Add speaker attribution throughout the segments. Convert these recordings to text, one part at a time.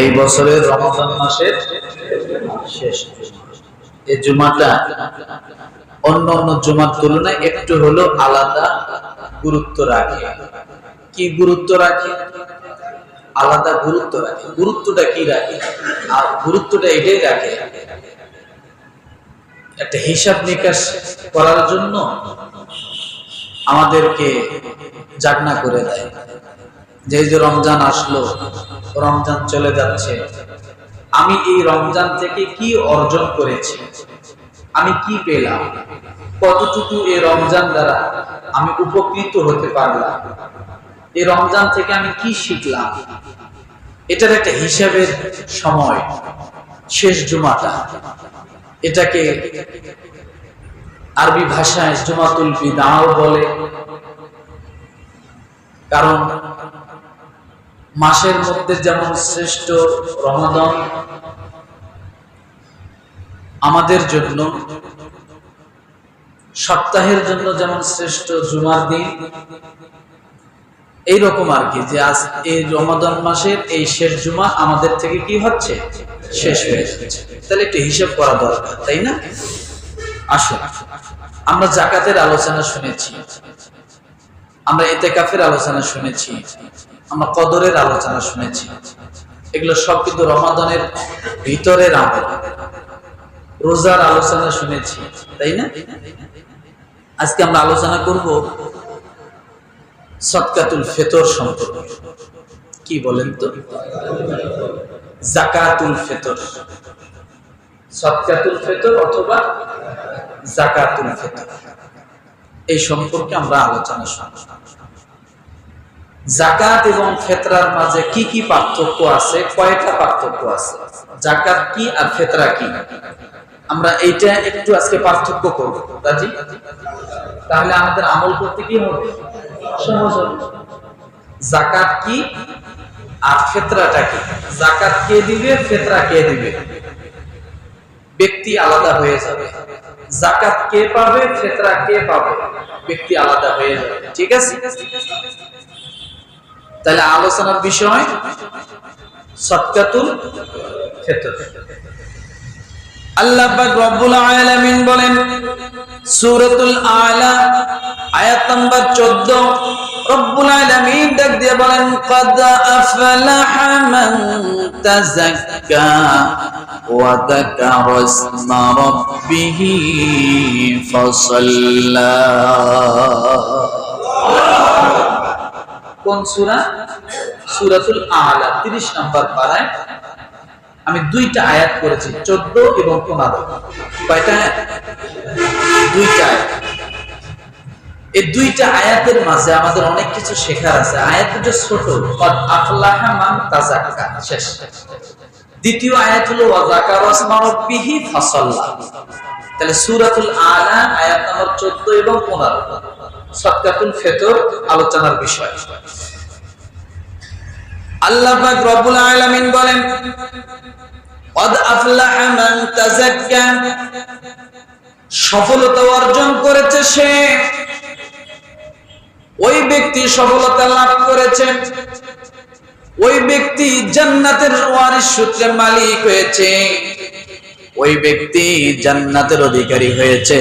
Speaker 1: এই বছরের রমজান মাসের শেষ এই জুমাটা অন্য অন্য জুমার তুলনায় একটু হলো আলাদা গুরুত্ব রাখে। কি গুরুত্ব রাখে? আলাদা গুরুত্ব রাখে। গুরুত্বটা কি রাখে? আর গুরুত্বটা এটাই রাখে, একটা হিসাব নিকাশ করার জন্য আমাদেরকে জাগনা করে দেয় যে যে রমজান আসলো, রমজান চলে যাচ্ছে, আমি এই রমজান থেকে কি অর্জন করেছি, আমি কি পেলাম, কতটুকু এই রমজান দ্বারা আমি উপকৃত হতে পারলাম, এই রমজান থেকে আমি কি শিখলাম, এটার একটা হিসাবের সময় শেষ জুমাটা। এটাকে আরবি ভাষায় জুমাতুল বিদাও বলে, কারণ মাসের মধ্যে যেমন শ্রেষ্ঠ রমাদান আমাদের জন্য, সপ্তাহের জন্য যেমন শ্রেষ্ঠ জুমার দিন, এইরকম আর কি, যে আজ এই রমাদান মাসের এই শেষ জুমা আমাদের থেকে কি হচ্ছে, শেষ হয়ে যাচ্ছে। তাহলে একটু হিসাব করা দরকার, তাই না? আসুন, আমরা যাকাতের আলোচনা শুনেছি, আমরা ইতিকাফের আলোচনা শুনেছি, আমরা কদরের আলোচনা শুনেছি। এগুলো সব কিন্তু রমাদানের ভিতরের আমল। রোজার আলোচনা শুনেছি, তাই না? আজকে আমরা আলোচনা করব সদকাতুল ফিতর সম্পর্কে। কি বলেন তো? যাকাতুল ফিতর, সদকাতুল ফিতর অথবা যাকাতুল ফিতর, এই সম্পর্কে আমরা আলোচনা শুনব। যাকাত এবং ফিতরার মাঝে কি কি পার্থক্য আছে, কয়টা পার্থক্য আছে, যাকাত কি আর ফিতরা কি, আমরা এইটা একটু আজকে পার্থক্য করব। রাজি? তাহলে আমাদের আমল করতে কি হবে? সহজ হবে। যাকাত কি আর ফিতরাটা কি? যাকাত কে দিবে, ফিতরা কে দিবে, ব্যক্তি আলাদা হয়ে যাবে। যাকাত কে পাবে, ফিতরা কে পাবে, ব্যক্তি আলাদা হয়ে যাবে। ঠিক আছে? তাহলে আলোচনার বিষয় সদকাতুল ফিতর। আল্লাহ পাক রব্বুল আলামিন বলেন সূরাতুল আলা আয়াত নাম্বার 14, রব্বুল আলামিন ডাক দিয়ে বলেন ক্বাদ আফলাহা মান তাযাক্কা ওয়া যাকারা ইসমা রাব্বিহি ফাসাল্লা। কোন সূরা? সূরাতুল আলা 30 নম্বর পারায় আমি দুইটা আয়াত করেছি, 14 এবং 15। কয়টা আয়াত? দুইটা আয়াত। এই দুইটা আয়াতের মাঝে আমাদের অনেক কিছু শেখার আছে। আয়াত দুটো ছোট, ক্বাদ আফলাহা মান তাযাক্কা শেষ। দ্বিতীয় আয়াত হলো ওয়া যাকারা ইসমা রাব্বিহি ফাসাল্লা। তাহলে সূরাতুল আলা আয়াত নম্বর 14 এবং 15 সদকাতুল ফিতর আলোচনার বিষয়। আল্লাহ পাক রব্বুল আলামিন বলেন ক্বাদ আফলাহা মান তাযাক্কা, সফলতা অর্জন করেছে সে, ওই ব্যক্তি সফলতা লাভ করেছে, ওই ব্যক্তি জান্নাতের ওয়ারিস সূত্রে মালিক হয়েছে, ওই ব্যক্তি জান্নাতের অধিকারী হয়েছে,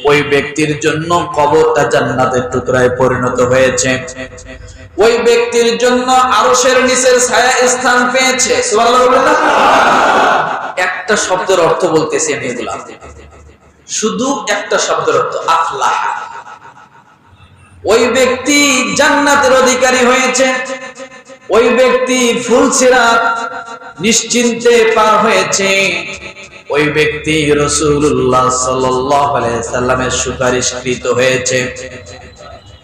Speaker 1: ওই ব্যক্তির জন্য কবরটা জান্নাতের টুকরায় পরিণত হয়েছে, ওই ব্যক্তির জন্য আরশের নিচের ছায়া স্থান পেয়েছে। সুবহানাল্লাহ বলেন না? একটা শব্দের অর্থ বলতেছি আমি, এগুলা শুধু একটা শব্দের অর্থ, আফলাহা। ওই ব্যক্তি জান্নাতের অধিকারী হয়েছে, ওই ব্যক্তি ফুলসিরাত নিশ্চিন্তে পার হয়েছে, ওই ব্যক্তি রাসূলুল্লাহ সাল্লাল্লাহু আলাইহি সাল্লামের সুপারিশকৃত হয়েছে,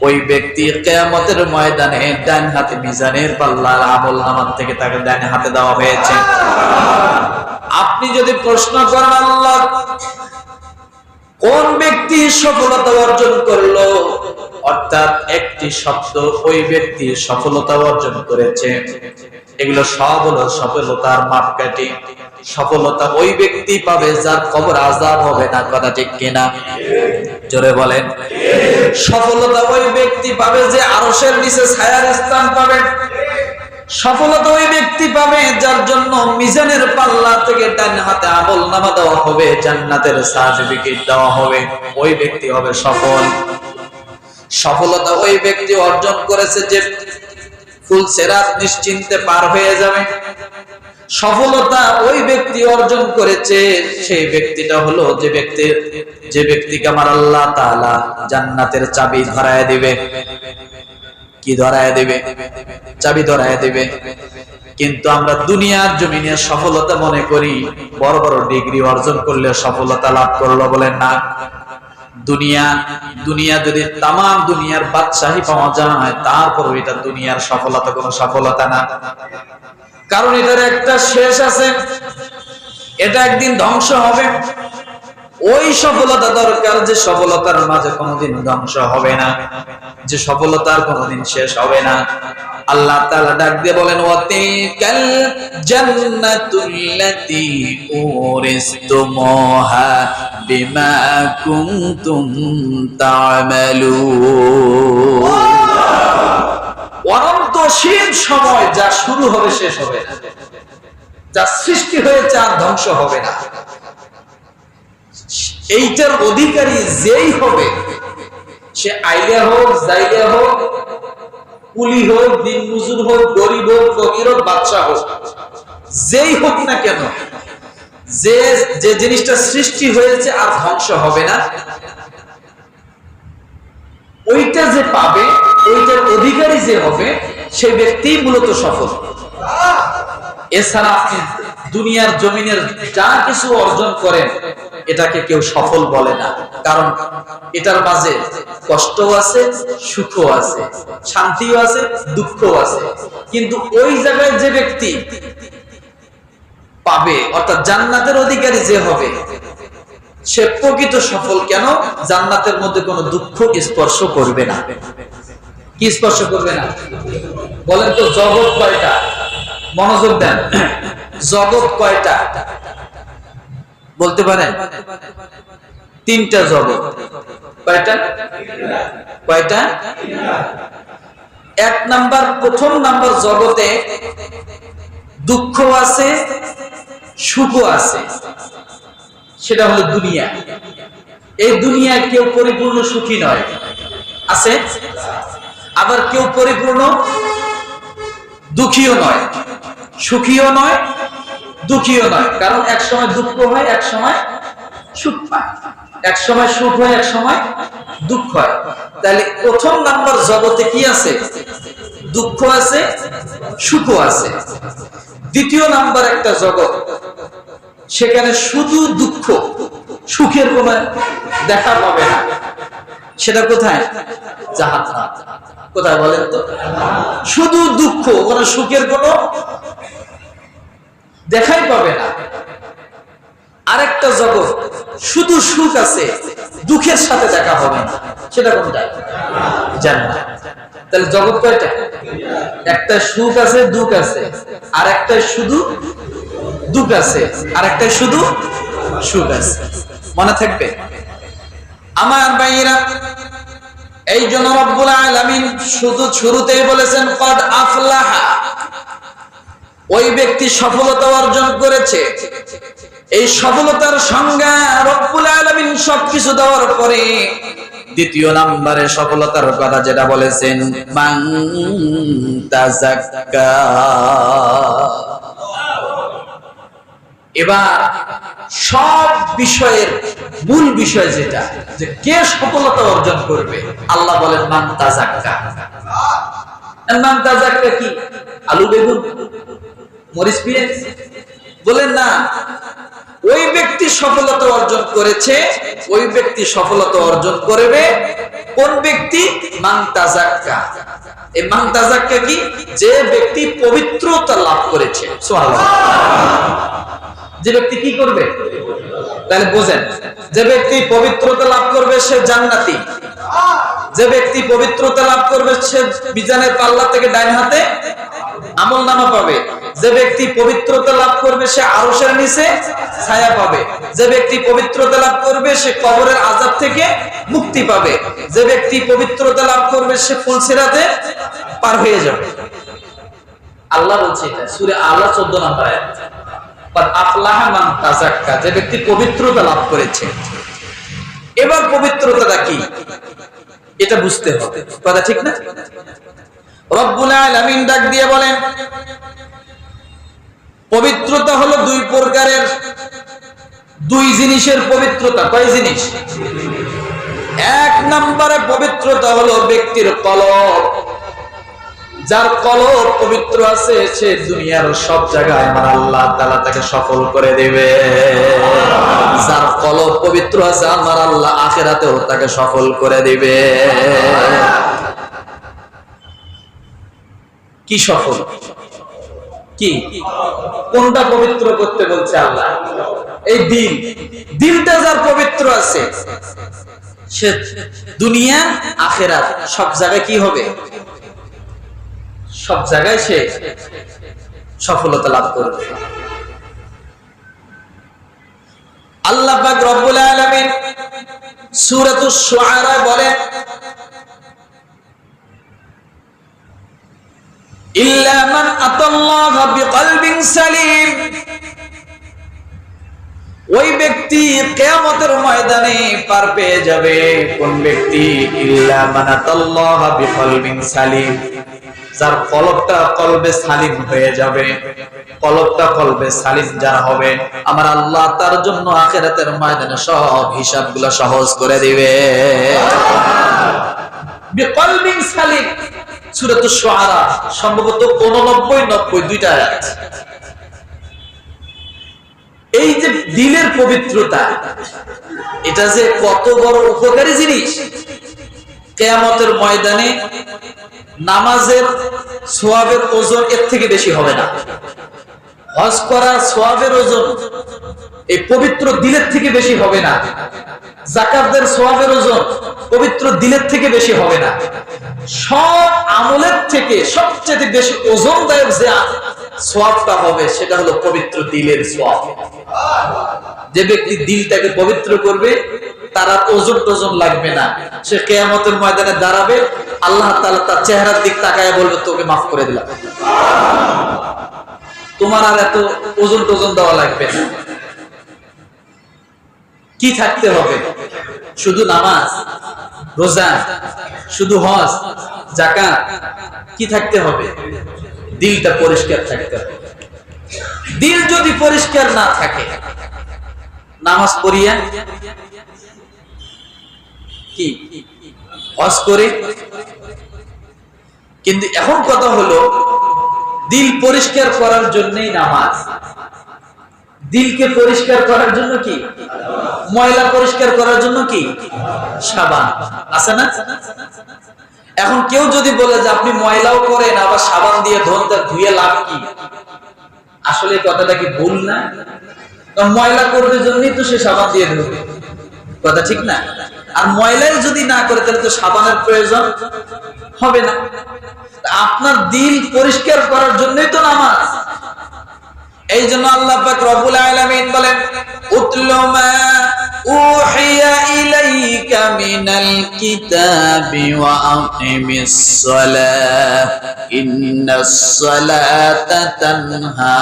Speaker 1: ওই ব্যক্তি কিয়ামতের ময়দানে ডান হাতে মিজানের পাল্লার আমলনামা থেকে তাকে ডান হাতে দেওয়া হয়েছে। আপনি যদি প্রশ্ন করেন আল্লাহ কোন ব্যক্তি সফলতা অর্জন করলো, অর্থাৎ একটি শব্দ ওই ব্যক্তি সফলতা অর্জন করেছে, এগুলো সব হলো সফলতার মাপকাঠি। সফলতা ওই ব্যক্তি পাবে যার কবর আযাব হবে না। কথা ঠিক কিনা? জোরে বলেন। সফলতা ওই ব্যক্তি পাবে যে আরশের নিচে ছায়ার স্থান পাবে। সফলতা ওই ব্যক্তি পাবে যার জন্য মিজানের পাল্লা থেকে ডান হাতে আমলনামা দেওয়া হবে, জান্নাতের সার্টিফিকেট দেওয়া হবে। ওই ব্যক্তি হবে সফল। সফলতা ওই ব্যক্তি অর্জন করেছে যে ফুল সিরাত নিশ্চিন্তে পার হয়ে যাবে। সফলতা ওই ব্যক্তি অর্জন করেছে, সেই ব্যক্তিটা হলো যে ব্যক্তিকে আমার আল্লাহ তাআলা জান্নাতের চাবি ধরায় দিবে। কি ধরায় দিবে? চাবি ধরায় দিবে। কিন্তু আমরা দুনিয়ার জমিনে সফলতা মনে করি বড় বড় ডিগ্রি অর্জন করলে সফলতা লাভ করলো, বলেন না। দুনিয়া যদি তাম দুনিয়ার বাদশাহী পাওয়া যায়, তারপর এটা দুনিয়ার সফলতা কোনো সফলতা না। কারণ এটার একটা শেষ আছে, এটা একদিন ধ্বংস হবে। ওই সফলতা দরকার যে সফলতার মাঝে কোনোদিন ধ্বংস হবে না, যে সফলতার কোনোদিন শেষ হবে না। আল্লাহ তাআলা ডাক দিয়ে বলেন, ওয়াতিলকাল জান্নাতুল্লাতী উরিসতুমুহা বিমা কুনতুম তা'মালুন। অনন্তশীল সময় যা শুরু হবে শেষ হবে না, যা সৃষ্টি হয়েছে আর ধ্বংস হবে না। এইটার অধিকারী যেই হবে, সে আইলিয়া হোক, জাইলিয়া হোক, কুলি হোক, দিন মজুর হোক, গরিব হোক, ফকির হোক, বাদশা হোক, যেই হোক না কেন, যে জিনিসটা সৃষ্টি হয়েছে আর ধ্বংস হবে না, ওইটা যে পাবে, ওইটার অধিকারী যে হবে, সেই ব্যক্তি মূলত সফল। এছাড়া আপনি দুনিয়ার জমিনের যা কিছু অর্জন করেন, এটাকে কেউ সফল বলে না। কারণ এটার মাঝে কষ্টও আছে, সুখও আছে, শান্তিও আছে, দুঃখও আছে। কিন্তু ওই জায়গায় যে ব্যক্তি পাবে, অর্থাৎ জান্নাতের অধিকারী যে হবে, সে প্রকৃত সফল। কেন? জান্নাতের মধ্যে কোনো দুঃখ স্পর্শ করবে না। কি স্পর্শ করবে না? বলেন তো, জগৎ কয়টা? মনোযোগ দেন, জগৎ কয়টা বলতে পারেন? তিনটা জগৎ। কয়টা? কয়টা? এক নাম্বার, প্রথম নাম্বার জগতে দুঃখ আছে, সুখও আছে, সেটা হলো দুনিয়া। এই দুনিয়ায় কেউ পরিপূর্ণ সুখী নয়, আছে। আবার কেউ পরিপূর্ণ দুঃখীও নয়, সুখীও নয়, দুঃখীও নয়। কারণ এক সময় দুঃখ হয়, এক সময় সুখ পায়, এক সময় সুখ হয়, এক সময় দুঃখ হয়। তাহলে প্রথম নাম্বার জগতে কি আছে? দুঃখ আছে, সুখও আছে। দ্বিতীয় নাম্বার একটা জগৎ, সেখানে শুধু দুঃখ, সুখের কোনো দেখা পাবে না। সেটা কোথায়? জাহান্নাম। কোথায় বলেন তো? শুধু দুঃখ, কোনো সুখের কোনো দেখাই পাবে না। আরেকটা জগৎ, শুধু সুখ আছে, দুঃখের সাথে দেখা হবে না। সেটা কোনটা? জান্নাত। তাহলে জগৎ কয়টা? একটা সুখ আছে, দুঃখ আছে, আর একটা শুধু দুঃখ আছে, আর একটা শুধু সুখ আছে। মনে থাকবে আমার ভাইয়েরা। এই জন্য রব্বুল আলামিন শুধু শুরুতেই বলেছেন কদ আফলাহা, ওই ব্যক্তি সফলতা অর্জন করেছে। এই সফলতার সংজ্ঞা রব্বুল আলামিন সবকিছু দেওয়ার পরে দ্বিতীয় নম্বরে সফলতার কথা যেটা বলেছেন, মান তাযাক্কা। এবার সব বিষয়ের মূল বিষয় যেটা, যে কে সফলতা অর্জন করবে, আল্লাহ বলেন মান তাযাক্কা। মান তাযাক্কা কি? আলু বেগুন, মরিচ পেঁয়াজ? বলেন না। ওই ব্যক্তি সফলতা অর্জন করেছে, ওই ব্যক্তি সফলতা অর্জন করবে। কোন ব্যক্তি? মান তাযাক্কা। এই মান তাযাক্কা কি? যে ব্যক্তি পবিত্রতা লাভ করেছে। সুবহানাল্লাহ। যে ব্যক্তি কি করবে? তাহলে বোঝেন, যে ব্যক্তি পবিত্রতা লাভ করবে সে জান্নাতি। যে ব্যক্তি পবিত্রতা লাভ করবে সে মিজানের পাল্লা থেকে ডান হাতে আমলনামা পাবে। যে ব্যক্তি পবিত্রতা লাভ করবে সে আরশের নিচে ছায়া পাবে। যে ব্যক্তি পবিত্রতা লাভ করবে সে কবরের আযাব থেকে মুক্তি পাবে। যে ব্যক্তি পবিত্রতা লাভ করবে সে ফুলসিরাতে পার হয়ে যাবে। আল্লাহ বলছে এটা সূরা আলা 14 নম্বর আয়াত, বাদ আফলাহা মান তাযাক্কা, যে ব্যক্তি পবিত্রতা লাভ করেছে। এবার পবিত্রতাটা কি এটা বুঝতে হবে, কথা ঠিক না? রব্বুল আলামিন ডাক দিয়ে বলেন পবিত্রতা হলো দুই প্রকারের, দুই জিনিসের পবিত্রতা। কয় জিনিস? এক নম্বরে পবিত্রতা হলো ব্যক্তির কলব, যার কলব পবিত্র আছে সে দুনিয়ার সব জায়গায় আমার আল্লাহ তাআলা তাকে সফল করে দেবে। যার কলব পবিত্র আছে আমার আল্লাহ আখিরাতেও তাকে সফল করে দিবে। কি সফল? কি কোনটা পবিত্র করতে বলছে আল্লাহ? এই দিল, দিলটা যার পবিত্র আছে সে দুনিয়া আখিরাত সব জায়গায় কি হবে? সব জায়গায় সে সফলতা লাভ করবে। আল্লাহ পাক রব্বুল আলামিন সূরাতুশ শুআরা বলেন ইল্লা মান আতাল্লাহা বিকলবিন সালিম, ওই ব্যক্তি কিয়ামতের ময়দানে পার পেয়ে যাবে। কোন ব্যক্তি? ইল্লা মান আতাল্লাহা বিকলবিন সালিম, যার কলবটা কলবে সালিম হয়ে যাবে। কলবটা কলবে সালিম যার হবে আমার আল্লাহ তার জন্য আখিরাতের ময়দানে সব হিসাবগুলো সহজ করে দিবে। বিকলবিন সালিম, সূরাতুশ শুআরা সম্ভবত 89 90 দুইটা আয়াত। এই যে দিলের পবিত্রতা, এটা যে কত বড় উপকারী জিনিস। কিয়ামতের ময়দানে নামাজের সওয়াবের ওজন এর থেকে বেশি হবে না। হজ করার সওয়াবের ওজন এই পবিত্র দিলের থেকে বেশি হবে না। যাকাতের সওয়াবের ওজন পবিত্র দিলের থেকে বেশি হবে না। সব আমলের থেকে সবচেয়ে বেশি ওজনদায়ক যে সওয়াবটা হবে সেটা হলো পবিত্র দিলের সওয়াব। যে ব্যক্তি দিলটাকে পবিত্র করবে তার আর ওজন টোজন লাগবে না। সে কিয়ামতের ময়দানে দাঁড়াবে, আল্লাহ তাআলা তার চেহারার দিক তাকায় বলবে তোকে মাফ করে দিলাম, তোমার আর এত ওজন টোজন দেওয়া লাগবে না। কি থাকতে হবে? শুধু নামাজ, রোজা, শুধু হজ, যাকাত। কি থাকতে হবে? দিলটা পরিষ্কার থাকতে হবে। দিল যদি পরিষ্কার না থাকে, নামাজ পড়িয়া কি হজ করে, কিন্তু এখন কথা হলো দিল পরিষ্কার করার জন্যই নামাজ। দিলকে পরিষ্কার করার জন্য কি? ময়লা পরিষ্কার করার জন্য কি? সাবান আছে না? এখন কেউ যদি বলে যে আপনি ময়লাও করেন আবার সাবান দিয়ে ধুয়ে লাভ কি? আসলে কথাটা কি ভুল না? ময়লা করবে জন্যই তো সে সাবান দিয়ে ধুবে, কথা ঠিক না? আর ময়লাই যদি না করে তাহলে তো সাবানের প্রয়োজন হবে না। আপনার দিল পরিষ্কার করার জন্যই তো নামাজ। এই জন্য আল্লাহ পাক রব্বুল আলামিন বলেন উতলু মা উহিয়া ইলাইকা মিনাল কিতাবি ওয়া আকিমিস সালাহ ইন্নাস সালাতা তানহা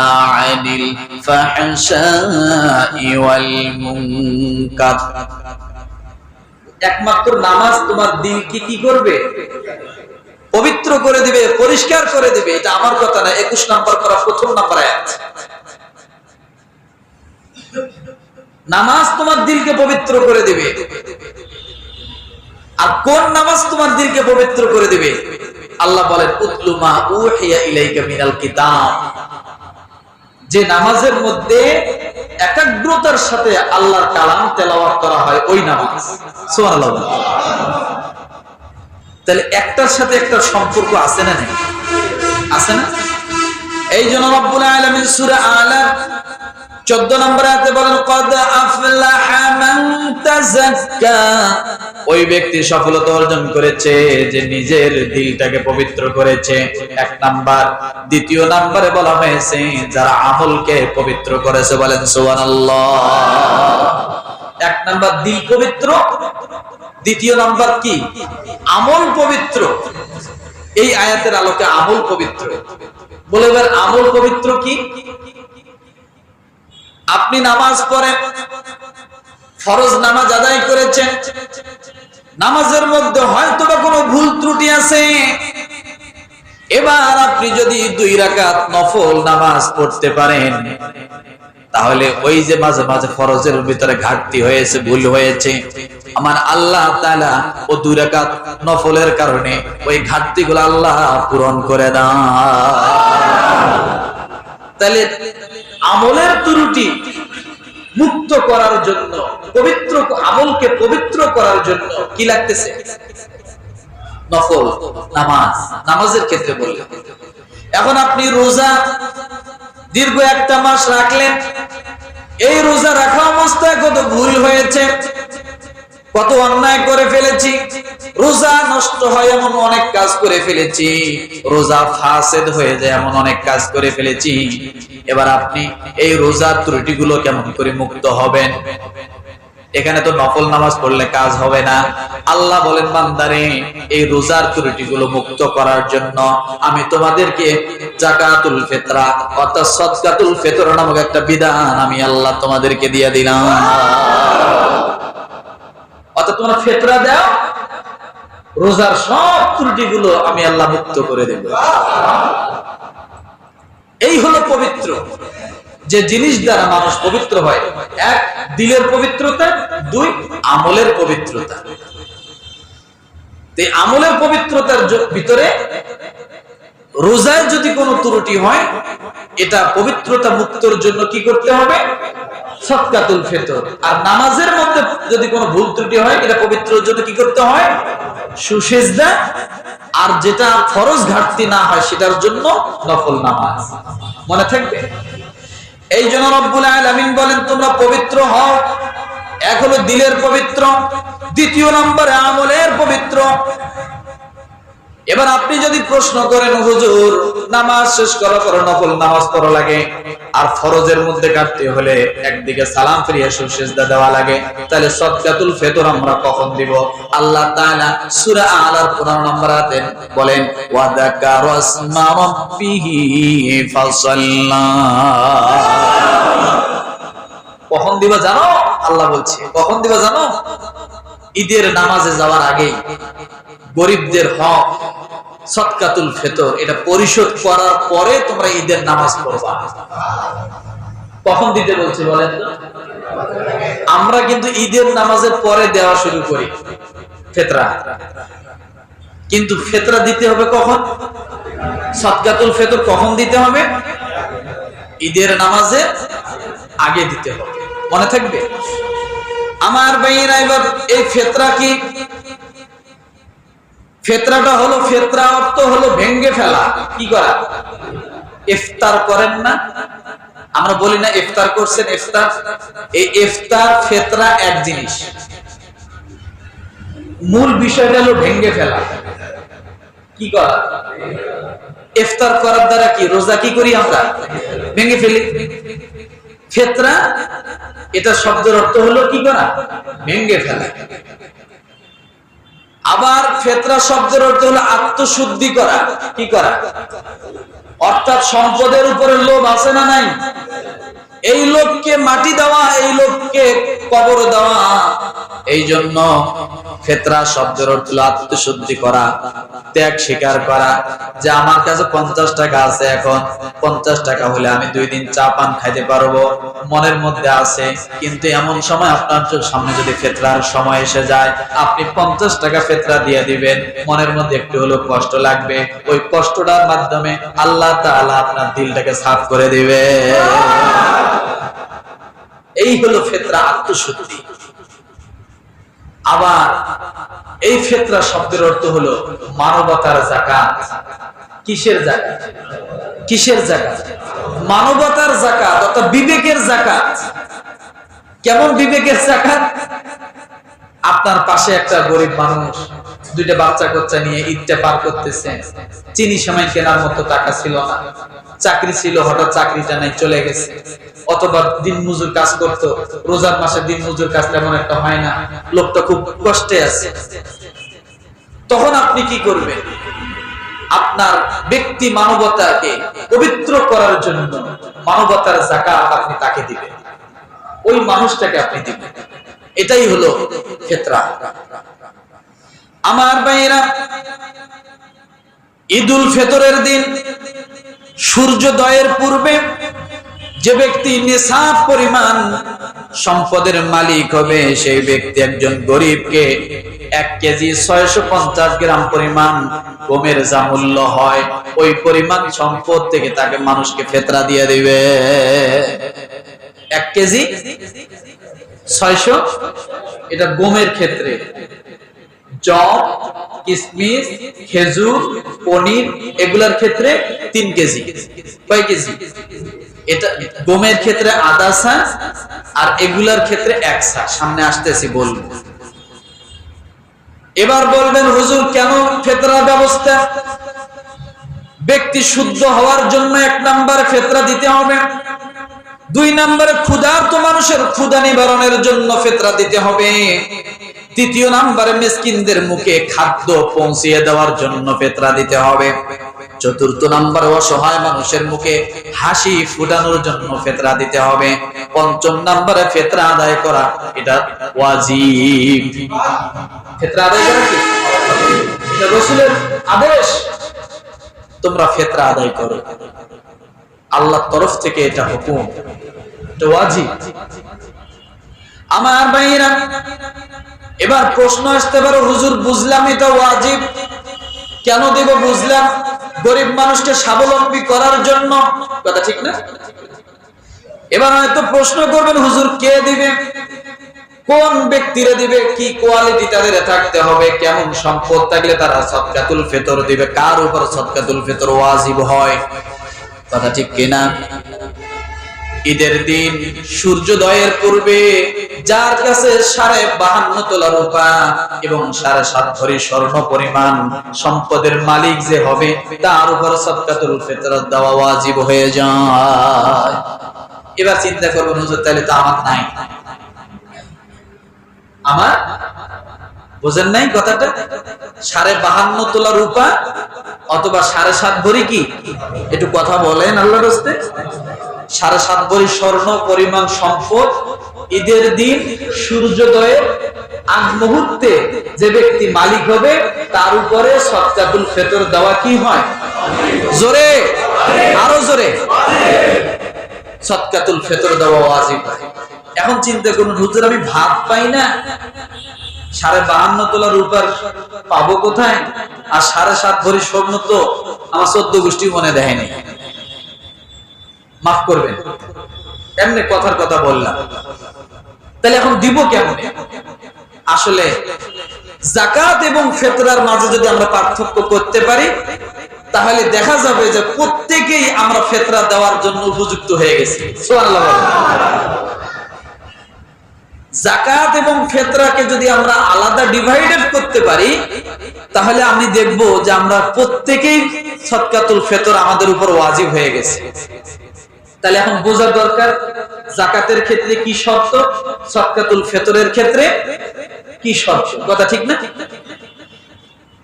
Speaker 1: আনিল ফাহশাই ওয়াল মুনকার। একমাত্র নামাজ তোমার দিলকে কি করবে? পবিত্র করে দিবে, পরিষ্কার করে দিবে। এটা আমার কথা না, 21 নম্বর করা প্রথম নম্বর আয়াত। নামাজ তোমার দিলকে পবিত্র করে দিবে। আর কোন নামাজ তোমার দিলকে পবিত্র করে দিবে? আল্লাহ বলেন উতলু মা উহিয়া ইলাইকা মিনাল কিতাব, যে নামাজের মধ্যে একাগ্রতার সাথে আল্লাহর কালাম তেলাওয়াত করা হয় ওই নামাজ। সুবহানাল্লাহ। তাহলে একটার সাথে একটা সম্পর্ক আছে না? নেই? আছে না? এই জন্য রব্বুল আলামিন সূরা আলা 14 নম্বর আয়াতে বলেন ক্বাদ আফলাহা মান তাযাক্কা, ওই ব্যক্তি সফলতা অর্জন করেছে যে নিজের দিলটাকে পবিত্র করেছে। এক নাম্বার। দ্বিতীয় নম্বরে বলা হয়েছে যারা আমলকে পবিত্র করেছে, বলেন সুবহানাল্লাহ। এক নাম্বার দিল পবিত্র, দ্বিতীয় নাম্বার কি? আমল পবিত্র। এই আয়াতের আলোকে আমল পবিত্র। বলে এবার আমল পবিত্র কি? আপনি নামাজ পড়ে ফরজ নামাজ আদায় করেছেন, নামাজের মধ্যে হয়তো বা কোনো ভুল ত্রুটি আছে, এবার আপনি যদি 2 রাকাত নফল নামাজ পড়তে পারেন, তাহলে ওই যে মাঝে মাঝে ফরজের ভিতরে ঘাটতি হয়েছে, ভুল হয়েছে, আমার আল্লাহ তাআলা ও 2 রাকাত নফলের কারণে ওই ঘাটতিগুলো আল্লাহ পূরণ করে দেন। তাহলে আমলের ত্রুটি মুক্ত করার জন্য, পবিত্র আমলকে পবিত্র করার জন্য কি লাগতেছে? নফল নামাজ। নামাজের ক্ষেত্রে বললেন, এখন আপনি রোজা দীর্ঘ 1 মাস রাখলেন, এই রোজা রাখা অবস্থায় কত ভুল হয়েছে, কত অন্যায় করে ফেলেছি, রোজা নষ্ট হয় এমন অনেক কাজ করে ফেলেছি, রোজা ফাসেদ হয়ে যায় এমন অনেক কাজ করে ফেলেছি। এবার আপনি এই রোজার ত্রুটিগুলো কেমন করে মুক্ত হবেন? এখানে তো নফল নামাজ পড়লে কাজ হবে না। আল্লাহ বলেন, বান্দারে, এই রোজার ত্রুটিগুলো মুক্ত করার জন্য আমি তোমাদেরকে যাকাতুল ফিতরা অর্থাৎ সদকাতুল ফিতর নামক একটা বিধান আমি আল্লাহ তোমাদেরকে দিয়ে দিলাম। অর্থাৎ তোমরা ফিতরা দাও, রোজার সব ত্রুটিগুলো আমি আল্লাহ মুক্ত করে দেব। এই হলো পবিত্র, যে জিনিস দ্বারা মানুষ পবিত্র হয়। 1 দিলের পবিত্রতা, 2 আমলের পবিত্রতা। এই আমলের পবিত্রতার ভিতরে রোজায় যদি কোনো ত্রুটি হয়, এটা পবিত্রতা মুক্তর জন্য কি করতে হবে? সদকাতুল ফিতর। আর নামাজের মধ্যে যদি কোনো ভুল ত্রুটি হয়, এটা পবিত্রের জন্য কি করতে হয়? সুসিজদা। আর যেটা ফরজ ঘাটতি না হয় সেটার জন্য নফল নামাজ। মনে থাকবে? এই জন্য রব্বুল আলামিন বলেন, তোমরা পবিত্র হও। এক হলো দিলের পবিত্র, 2 নম্বরে আমলের পবিত্র। এবার আপনি যদি প্রশ্ন করেন, হুজুর নামাজ শেষ করার পর নফল নামাজ পড়া লাগে, আর ফরজের মধ্যে ঘাটতি হলে একদিকে সালাম ফিরিয়ে সুসিজদা দেওয়া লাগে, তাহলে সদকাতুল ফিতর আমরা কখন দিব? আল্লাহ তাআলা সূরা আলার 15 নম্বর আয়াতে বলেন, ওয়া যাকারা ইসমা রাব্বিহি ফাসাল্লা। কখন দিবা জানো? আল্লাহ বলছে কখন দিবা জানো? ঈদের নামাজে যাওয়ার আগে গরিবদের হক সদকাতুল ফিতর এটা পরিশোধ করার পরে তোমরা ঈদের নামাজ পড়বা। কখন দিতে বলছে বলেন তো? আমরা কিন্তু ঈদের নামাজের পরে দেওয়া শুরু করি ফিতরা, কিন্তু ফিতরা দিতে হবে কখন? সদকাতুল ফিতর কখন দিতে হবে? ঈদের নামাজে আগে দিতে হবে। মনে থাকবে? আমার ভাইয়েরা, এবার এই ফিতরা কি? ফিতরাটা হলো, ফিতরা অর্থ হলো ভেঙ্গে ফেলা। কি করা? ইফতার করেন না, আমরা বলি না ইফতার করছেন, ইফতার। এই ইফতার ফিতরা এক জিনিস, মূল বিষয়টা হলো ভেঙ্গে ফেলা। কি করা? ইফতার করার দ্বারা কি রোজা কি করি? আমরা ভেঙ্গে ফেলি। ফিতরা এটা শব্দের অর্থ হলো কি করা? ভেঙ্গে ফেলা। আবার ফিতরা শব্দের অর্থ হলো আত্মশুদ্ধি করা। কি করা? অর্থাৎ সম্পদের উপরে লোভ আছে না নাই? এই লোককে মাটি দেওয়া, এই লোককে কবর দেওয়া। এই জন্য ফিতরা শব্দের অর্থ হলো আত্মশুদ্ধি করা, ত্যাগ স্বীকার করা, যে আমার কাছে 50 টাকা আছে, এখন 50 টাকা হলে আমি 2 দিন চা পান খাইতে পারবো, মনের মধ্যে আছে। কিন্তু এমন সময় আপনার সামনে যদি ফিতরার সময় এসে যায়, আপনি 50 টাকা ফিতরা দিয়ে দিবেন, মনের মধ্যে একটু হলেও কষ্ট লাগবে। ওই কষ্টটার মাধ্যমে আল্লাহ তাআলা আপনার দিলটাকে সাফ করে দিবে। এই হলো ফিতরা, আত্মশুদ্ধি। আবার এই ফিতরা শব্দের অর্থ হলো মানবতার যাকাত। কিসের যাকাত? কিসের যাকাত? মানবতার যাকাত, অর্থাৎ বিবেকের যাকাত। কেমন বিবেকের যাকাত? আপনার পাশে একটা গরিব মানুষ 2টা বাচ্চা কাচ্চা নিয়ে ঈদটা পার করতেছে, চিনি সময় কেনার মতো টাকা ছিল না, চাকরি ছিল, হঠাৎ চাকরিটা নাই, চলে গেছে। অথবা দিন মজুর কাজ করতো, রোজার মাসে দিন মজুর কাজ তেমন একটা হয় না, লোকটা খুব কষ্টে আছে। তখন আপনি কি করবেন? আপনার ব্যক্তি মানবতাকে পবিত্র করার জন্য মানবতার যাকাত আপনি তাকে দিবেন, ওই মানুষটাকে আপনি দিবেন। এটাই হলো ফিতরা। আমার ভাইয়েরা, ঈদুল ফিতরের দিন সূর্যোদয়ের পূর্বে যে ব্যক্তি নিসাব পরিমাণ সম্পদের মালিক হবে, সেই ব্যক্তি একজন গরিবকে 1 কেজি 650 গ্রাম পরিমাণ গমের যা মূল্য হয় ওই পরিমাণ সম্পদ থেকে তাকে মানুষকে ফিতরা দিয়ে দিবে। 1 কেজি 600, এটা গমের ক্ষেত্রে। জব, কিশমিশ, খেজুর, পনির এগুলার ক্ষেত্রে 3 কেজি। কয় কেজি? এটা গমের ক্ষেত্রে আধা সা, আর এগুলার ক্ষেত্রে 1 সা। সামনে আসতেছি বলবো। এবার বলবেন হুজুর কেন ফিতরার ব্যবস্থা? ব্যক্তি শুদ্ধ হওয়ার জন্য 1 নম্বরে ফিতরা দিতে হবে, 2 নম্বরে ক্ষুধার্ত মানুষের ক্ষুধা নিবারণের জন্য ফিতরা দিতে হবে, 3 নম্বরে মিসকিনদের মুখে খাদ্য পৌঁছিয়ে দেওয়ার জন্য ফিতরা দিতে হবে, 4 নম্বরে অসহায় মানুষের মুখে হাসি ফুটানোর জন্য ফিতরা দিতে হবে, 5 নম্বরে ফিতরা আদায় করা এটা ওয়াজিব। ফিতরা আদায় করা কি? এটা রাসূলের আদেশ, তোমরা ফিতরা আদায় করো, আল্লাহর তরফ থেকে এটা হুকুম, এটা ওয়াজিব। আমার ভাইরা, এবার প্রশ্ন আসতে পারে হুজুর বুঝলাম এটা ওয়াজিব, কেন দেব? বুঝলাম গরিব মানুষকে স্বাবলম্বী করার জন্য, কথা ঠিক না? এবার হয়তো প্রশ্ন করবেন হুজুর কে দিবে, কোন ব্যক্তিরা দিবে, কি কোয়ালিটি তাদের থাকতে হবে, কেমন সম্পদ থাকলে তারা সদকাতুল ফিতর দিবে, কার উপর সদকাতুল ফিতর ওয়াজিব হয়, কথা ঠিক কিনা? ঈদের দিন সূর্যোদয়ের পূর্বে যার কাছে 52.5 তোলা রূপা এবং 7.5 ভরি স্বর্ণ পরিমাণ সম্পদের মালিক যে হবে, তার উপর সদকাতুল ফিতর দেওয়া ওয়াজিব হয়ে যায়। এবার চিন্তা করবেন হুজুর তাহলে তো আমার নাই, আমার বুঝেন নাই কথাটা? 52.5 তোলা রূপা অথবা 7.5 ভরি কি, একটু কথা বলেন আল্লাহর রাস্তে। 7.5 ভরি স্বর্ণ পরিমাণ সম্পদ ঈদের দিন সূর্যোদয়ের আগ মুহূর্তে যে ব্যক্তি মালিক হবে তার উপরে সদকাতুল ফিতর দেওয়া কি হয়? জোরে, আরো জোরে, সদকাতুল ফিতর দেওয়া ওয়াজিব হয়। এখন চিন্তা করুন হুজুর আমি ভাত পাই না, 52.5 তোলা রূপার পাবো কোথায়? আর 7.5 ভরি স্বর্ণ তো আমার 14 গোষ্ঠী মনে দেয়নি, মাফ করবেন এমনি কথার কথা বললাম। তাহলে এখন দিব কেমনে? আসলে যাকাত এবং ফিতরার মাঝে যদি আমরা পার্থক্য করতে পারি তাহলে দেখা যাবে যে প্রত্যেকেই আমরা ফিতরা দেওয়ার জন্য উপযুক্ত হয়ে গেছি। সুবহানাল্লাহ। যাকাত এবং ফিতরাকে যদি আমরা আলাদা ডিভাইডেড করতে পারি তাহলে আমি দেখব যে আমরা প্রত্যেকেই সদকাতুল ফিতর আমাদের উপর ওয়াজিব হয়ে গেছে। তাহলে এখন বোঝা দরকার যাকাতের ক্ষেত্রে কি শর্ত, সদকাতুল ফিতরের ক্ষেত্রে কি শর্ত, কথা ঠিক না?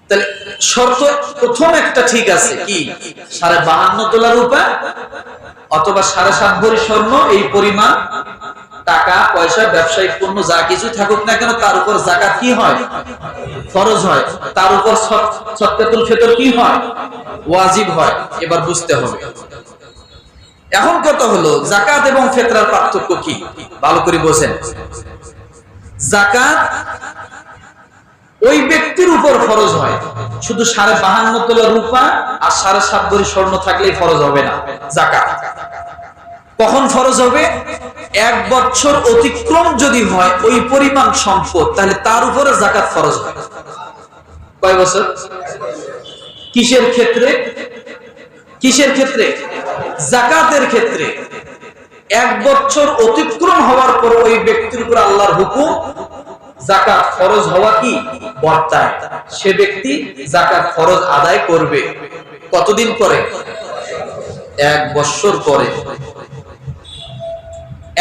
Speaker 1: তাহলে শর্ত প্রথম একটা ঠিক আছে কি, 52.5 তোলা রূপা অথবা 7.5 ভরি স্বর্ণ, এই পরিমাণ টাকা পয়সা ব্যবসায়িক পণ্য যা কিছু থাকুক না কেন তার উপর যাকাত কি হয়? ফরজ হয়। তার উপর সদকাতুল ফিতর কি হয়? ওয়াজিব হয়। এবার বুঝতে হবে। এখন কথা হলো যাকাত এবং ফিতরার পার্থক্য কি, ভালো করে বোঝেন। যাকাত ওই ব্যক্তির উপর ফরজ হয়, শুধু 52.5 তোলা রূপা আর 7.5 ভরি স্বর্ণ থাকলেই ফরজ হবে না। যাকাত কখন ফরজ হবে? 1 বছর অতিক্রম যদি হয় ওই পরিমাণ সম্পদ, তাহলে তার উপরে যাকাত ফরজ হয়। কয় বছর? কিসের ক্ষেত্রে? কিসের ক্ষেত্রে? যাকাতের ক্ষেত্রে। 1 বছর অতিক্রম হওয়ার পর ওই ব্যক্তির উপর আল্লাহর হুকুম যাকাত ফরজ হওয়া কি বর্তায়, সে ব্যক্তি যাকাত ফরজ আদায় করবে। কতদিন পরে? 1 বছর পরে।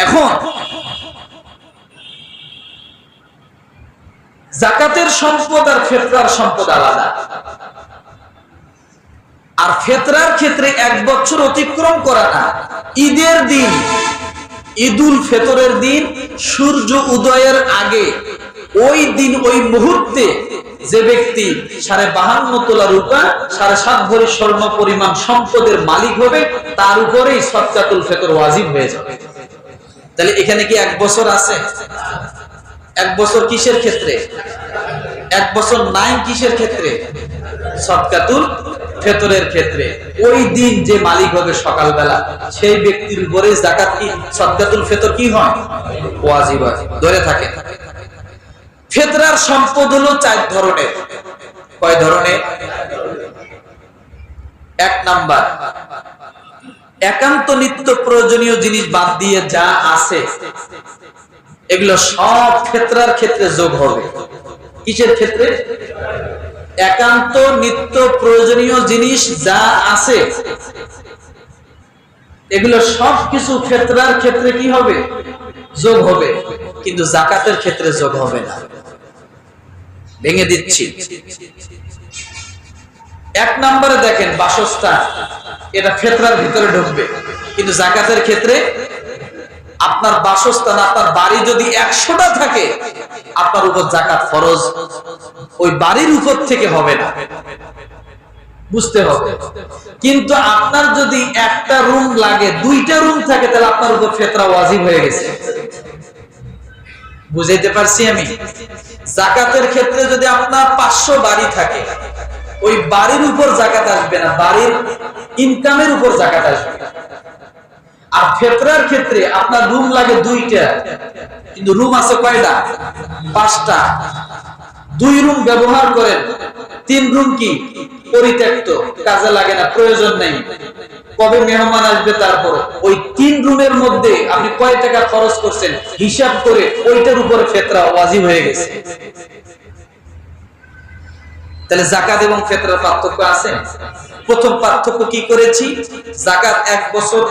Speaker 1: এখন যাকাতের সম্পদ আর ফিতরার সম্পদ আলাদা। আর ফিতরার ক্ষেত্রে 1 বছর অতিক্রম করা না, ঈদের দিন, ঈদুল ফিতরের দিন সূর্য উদয়ের আগে, ওই দিন ওই মুহূর্তে যে ব্যক্তি 52 তোলা রূপা 7.5 ভরি স্বর্ণ পরিমাণ সম্পদের মালিক হবে, তার উপরেই সদকাতুল ফিতর ওয়াজিব হয়ে যাবে। তাহলে এখানে কি 1 বছর আছে? 1 বছর কিসের ক্ষেত্রে? 1 বছর নাই কিসের ক্ষেত্রে? সদকাতুল ফিতরের ক্ষেত্রে। ওই দিন যে মালিক হবে সকালবেলা, সেই ব্যক্তির উপরে যাকাত কি সদকাতুল ফিতর কি হয়? ওয়াজিব হয়। ধরে থাকে। ফিতরার সম্পদ হলো 4 ধরনের। কয় ধরনের? 1 নাম্বার, একান্ত নিত্য প্রয়োজনীয় জিনিস বাদ দিয়ে যা আছে এগুলো সব ফিতরার ক্ষেত্রে যোগ হবে। কিসের ক্ষেত্রে? একান্ত নিত্য প্রয়োজনীয় জিনিস যা আছে এগুলো সব কিছু ফিতরার ক্ষেত্রে কি হবে? যোগ হবে, কিন্তু যাকাতের ক্ষেত্রে যোগ হবে না। ভেঙে দিচ্ছি। 1 নম্বরে দেখেন বাসস্থান, এটা ফিতরার ভিতরে ঢুকবে, কিন্তু যাকাতের ক্ষেত্রে আপনার বাসস্থান, আপনার বাড়ি যদি 100টা থাকে, আপনার উপর যাকাত ফরজ ওই বাড়ির উপর থেকে হবে না, বুঝতে হবে। কিন্তু আপনার যদি একটা রুম লাগে, 2টা রুম থাকে, তাহলে আপনার উপর ফিতরা ওয়াজিব হয়ে গেছে। বুঝাইতে পারছি আমি? যাকাতের ক্ষেত্রে যদি আপনার 500 বাড়ি থাকে, ওই বাড়ির উপর যাকাত আসবে না, বাড়ির ইনকামের উপর যাকাত আসবে। আর ফিতরার ক্ষেত্রে আপনার রুম লাগে 2টা, কিন্তু রুম আছে কয়টা? 5টা। 2 রুম ব্যবহার করেন, 3 রুম কি পরিত্যক্ত, কাজে লাগে না, প্রয়োজন নেই, কবে মেহমান আসবে তারপর। ওই 3 রুমের মধ্যে আপনি কয় টাকা খরচ করছেন হিসাব করে ওইটার উপরে ফিতরা ওয়াজিব হয়ে গেছে। তাহলে যাকাত এবং ফিতরার পার্থক্য আছে। প্রথম পার্থক্য কি করেছি? যাকাত 1 বছর,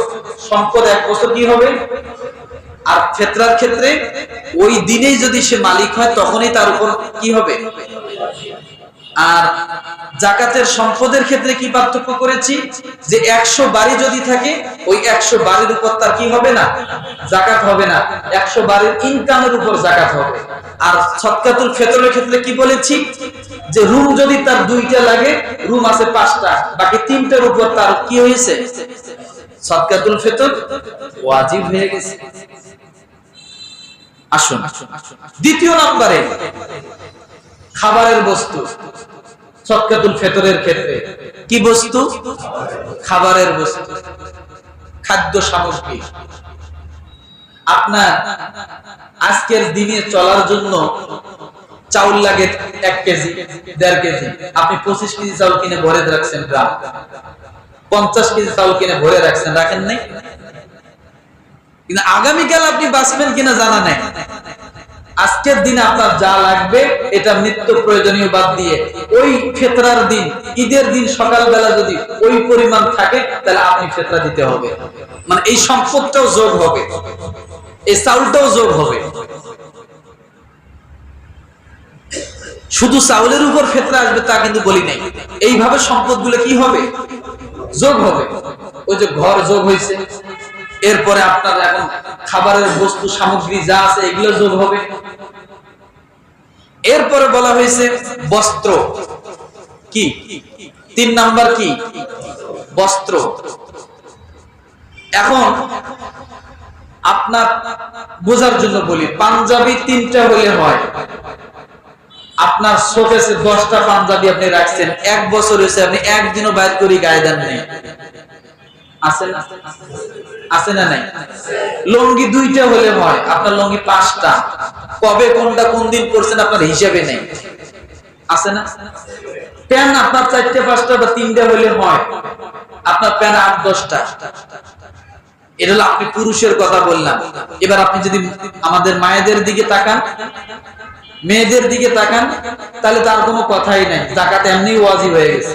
Speaker 1: সম্পদ 1 বছর কি হবে। আর ফিতরার ক্ষেত্রে ওই দিনেই যদি সে মালিক হয়, তখনই তার উপর কি হবে? আর যাকাতের সম্পদের ক্ষেত্রে কি পার্থক্য করেছি? যে 100 বাড়ি যদি থাকে, ওই 100 বাড়ির উপর তার কি হবে না? যাকাত হবে না, 100 বাড়ির ইনকামের উপর যাকাত হবে। আর সদকাতুল ফিতরের ক্ষেত্রে কি বলেছি? যে রুম যদি তার 2টা লাগে, রুম আছে 5টা, বাকি 3টার উপর তার কি হয়েছে? সদকাতুল ফিতর ওয়াজিব হয়ে গেছে। আসুন দ্বিতীয় নম্বরে, খাবারের বস্তু। সদকাতুল ফিতরের ক্ষেত্রে কি বস্তু? খাবারের বস্তু, খাদ্য সামগ্রী। আপনার আজকের দিনে চলার জন্য চাউল লাগে 1 কেজি, 1.5 কেজি। আপনি 25 কেজি চাউল কিনে ভরে রাখছেন, গ্রাম 50 কেজি চাউল কিনে ভরে রাখছেন, রাখেন নাই? কিন্তু আগামীকাল আপনি বাঁচবেন কিনা জানা নেই। আজকের দিনে আপনার যা লাগবে, এটা নিত্য প্রয়োজনীয় বাদ দিয়ে ওই ফিতরার দিন, ঈদের দিন সকালবেলা যদি ওই পরিমাণ থাকে, তাহলে আপনি ফিতরা দিতে হবে। মানে এই সম্পদটাও যোগ হবে, এই চাউলটাও যোগ হবে। শুধু চাউলের উপর ফিতরা আসবে তা কিন্তু বলি নাই। এইভাবে সম্পদগুলো কি হবে? যোগ হবে। ওই যে ঘর যোগ হয়েছে, এরপরে আপনার এখন খাবারের বস্তু সামগ্রী যা আছে এগুলো যোগ হবে। এরপরে বলা হয়েছে বস্ত্র। কি 3 নাম্বার? কি বস্ত্র। এখন আপনার বোঝার জন্য বলি, পাঞ্জাবি 3টা হলে হয়। আপনার শোকেসে 10টা পাঞ্জাবি আপনি রাখছেন, 1 বছর হয়েছে, আপনি একদিনও বাইর করে গায়ে দেন নাই, আছে না? আছে না নাই? লুঙ্গি 2টা হলে হয়, আপনার লুঙ্গি 5টা, কবে কোনটা কোন দিন করছেন আপনার হিসাবে নেই, আছে না? প্যান্ট আপনার 4টা 5টা বা 3টা হলে হয়, আপনার প্যান্ট 8-10টা। এটা হলো আপনি পুরুষের কথা বললাম। এবার আপনি যদি আমাদের মায়েদের দিকে তাকান, মেয়েদের দিকে তাকান, তাহলে তার কোনো কথাই নাই, যাকাত এমনি ওয়াজিব হয়ে গেছে।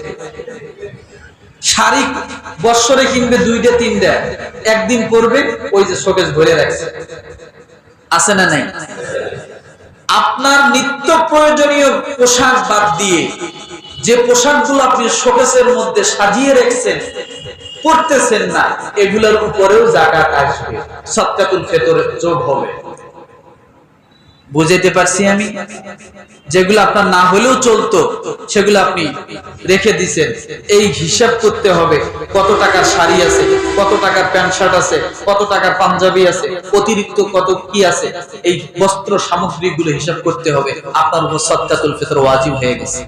Speaker 1: শাড়ি বছরে কিনবে 2টা 3টা, একদিন পরবে, ওই যে শোকেস ভরে রাখছে, আছে না নাই? আপনার নিত্য প্রয়োজনীয় পোশাক বাদ দিয়ে যে পোশাকগুলো আপনি শোকেসের মধ্যে সাজিয়ে রেখেছেন, পড়তেছেন না, এগুলোর উপরেও যাকাত আসবে, সদকাতুল ফিতর যোগ হবে। বুঝাইতে পারছি আমি? যেগুলো আপনার না হলেও চলতো সেগুলো আপনি রেখে দিছেন, এই হিসাব করতে হবে কত টাকার শাড়ি আছে, কত টাকার প্যান্ট শার্ট আছে, কত টাকার পাঞ্জাবি আছে, অতিরিক্ত কত কি আছে, এই বস্ত্র সামগ্রীগুলো হিসাব করতে হবে। আপনার উপর সদকাতুল ফিতর ওয়াজিব হয়ে গেছে।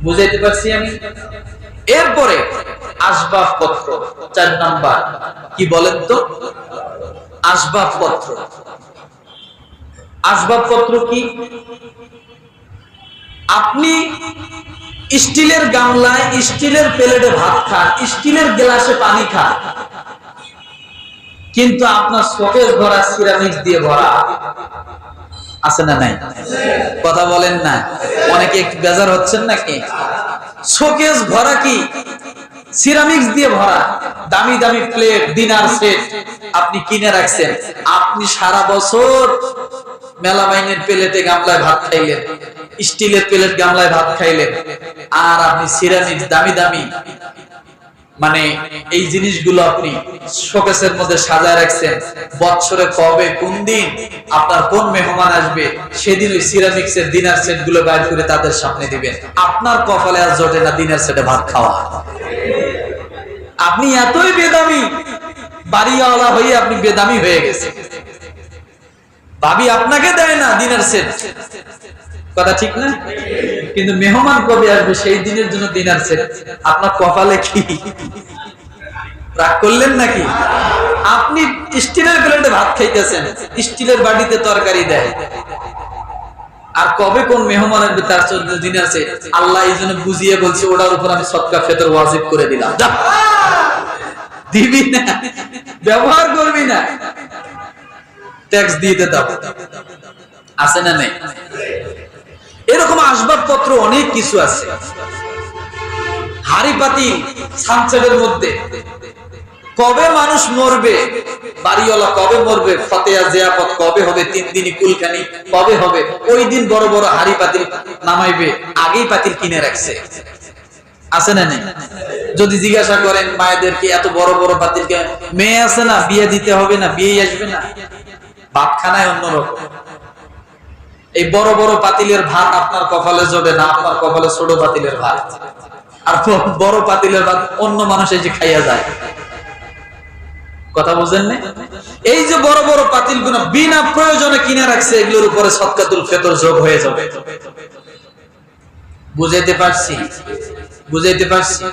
Speaker 1: বুঝাইতে পারছি আমি? এরপরে আসবাবপত্র, 4 নাম্বার কি বলেন তো? আসবাবপত্র। আসবাবপত্র কি? আপনি স্টিলের গামলায়, স্টিলের প্লেটে ভাত খান, স্টিলের গ্লাসে পানি খান, কিন্তু আপনার শোকেস ভরা সিরামিক্স দিয়ে ভরা আছে না নাই? কথা বলেন না, অনেকে একটু বেজার হচ্ছেন নাকি? শোকেস ভরা কি সিরামিক্স দিয়ে ভরা, দামি দামি প্লেট, ডিনার সেট আপনি কিনে রাখছেন। আপনি সারা বছর মেলামাইনের প্লেটে গামলায় ভাত খাইলেন, স্টিলের প্লেট গামলায় ভাত খাইলেন, আর আপনি সিরামিক্স দামি দামি মানে এই জিনিসগুলো আপনি শোকেসের মধ্যে সাজায় রাখছেন। বছরে কবে কোন দিন আপনার কোন মেহমান আসবে, সেদিন ওই সিরামিক্সের ডিনার সেট গুলো বাইর করে তাদের সামনে দিবেন। আপনার কপালে আর জোটে না ডিনার সেটে ভাত খাওয়া। আপনি এতই বেদামি, বাড়িওয়ালা হয়ে আপনি বেদামি হয়ে গেছে। ভাবি আপনাকে দেয় না ডিনার সেট, কথা ঠিক না? কিন্তু মেহমান কবে আসবে সেই দিনের জন্য ডিনার সেট। আপনার কপালে কি রাগ করলেন নাকি? আপনি স্টিলের প্লেটে ভাত খাইতেছেন, স্টিলের বাটিতে তরকারি দেয়, আর কবে কোন মেহমান আসবে তার জন্য ডিনার সেট। আল্লাহ এই জন্য বুঝিয়ে বলছে ওটার উপর আমি সদকা ফিতর ওয়াজিব করে দিলাম। দিবি না, ব্যবহার করবি না, ট্যাক্স দিতে দাও। আছে না নেই? এরকম আসবাবপত্র অনেক কিছু আছে। হাড়ি পাতিল সানসেটের মধ্যে কবে মানুষ মরবে, বাড়িওয়ালা কবে মরবে, ফতেয়া জিয়াফত কবে হবে, 3 দিনই কুলখানি কবে হবে, ওই দিন বড় বড় হাড়ি পাতিল নামাইবে, আগেই পাতিল কিনে রাখছে। আছে না নেই? যদি জিজ্ঞাসা করেন মায়েদেরকে এত বড় বড় পাতিল কেন, মেয়ে আছে না, বিয়ে দিতে হবে না, বিয়ে আসবে না, ভাতখানায় অন্যরকম। এই বড় বড় পাতিলের ভাত আপনার কপালে জবে না, আপনার কপালে ছোট পাতিলের ভাত। আর বড় পাতিলের ভাত অন্য মানুষ এই যে খাইয়া যায়। কথা বুঝেন না? এই যে বড় বড় পাতিলগুলো বিনা প্রয়োজনে কিনে রাখছে, এগুলোর উপরে সদকাতুল ফিতর যোগ হয়ে যাবে। বুঝাইতে পারছি? বুঝাইতে পারছি?